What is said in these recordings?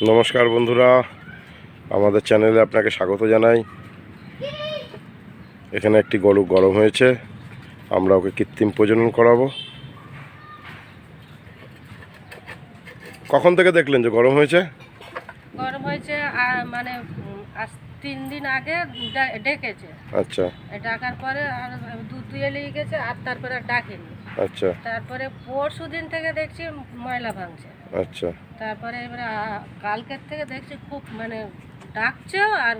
নমস্কার বন্ধুরা, আমাদের চ্যানেলে আপনাকে স্বাগত জানাই। এখানে একটি গরু গরম হয়েছে, আমরা ওকে কৃত্রিম প্রজনন করাবো। কখন থেকে দেখলেন যে গরম হয়েছে? গরম হয়েছে মানে আজ 3 দিন আগে ডেকেছে। আচ্ছা ডাকার পরে আর দুধ দুয়ে লেগে গেছে, আর তারপরে আর ডাকেনি। আচ্ছা তারপরে পরশু দিন থেকে দেখছি ময়লা ভাঙছে। আচ্ছা তারপরে এবারে কালকের থেকে দেখছি খুব মানে ডাকছেও আর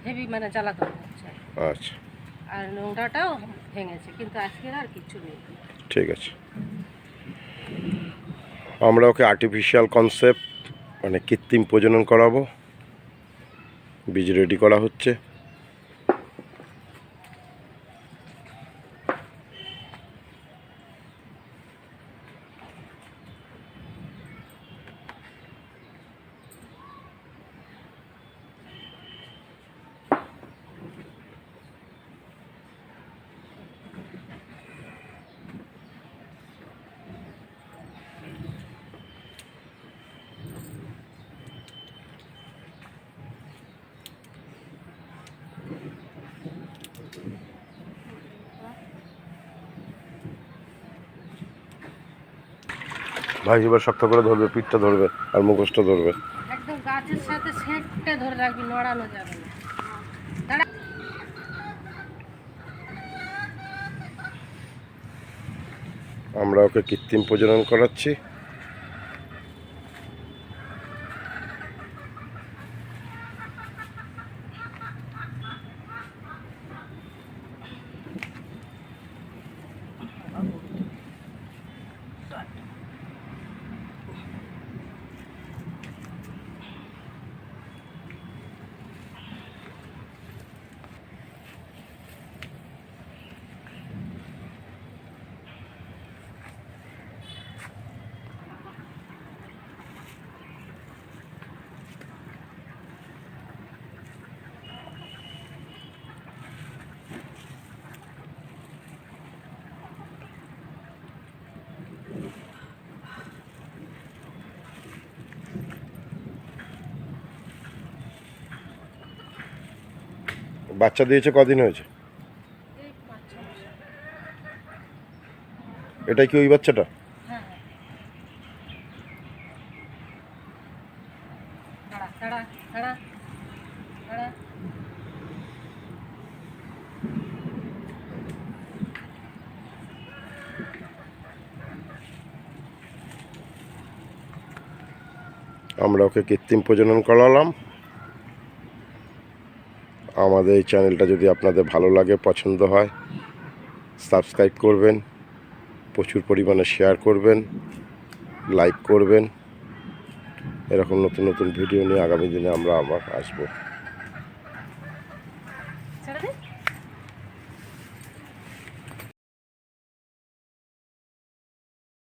হেভি মানে জ্বালাতন করছে, আচ্ছা আর নোংরাটাও ভেঙেছে, কিন্তু আজকের আর কিছু নেই। ঠিক আছে। আমরা ওকে আর্টিফিশিয়াল কনসেপ্ট মানে কৃত্রিম প্রজনন করাবো। বীজ রেডি করা হচ্ছে। ভাই এবার শক্ত করে ধরবে, পিঠটা ধরবে আর মুখোশটা ধরবে। একদম গাছের সাথে সেটে ধরে রাখবি, নড়ানো যাবে না। দাঁড়া। আমরা ওকে কৃত্রিম প্রজনন করাচ্ছি। বাচ্চা দিয়েছে কদিন হয়েছে? এই 5-6 মাস। এটাই কি ওই বাচ্চাটা? হ্যাঁ, দাঁড়া দাঁড়া দাঁড়া দাঁড়া। আমরা ওকে কৃত্রিম প্রজনন করালাম। আমাদের এই চ্যানেলটা যদি আপনাদের ভালো লাগে, পছন্দ হয়, সাবস্ক্রাইব করবেন, প্রচুর পরিমাণে শেয়ার করবেন, লাইক করবেন। এরকম নতুন নতুন ভিডিও নিয়ে আগামী দিনে আমরা আবার আসবো। ছেড়ে দে।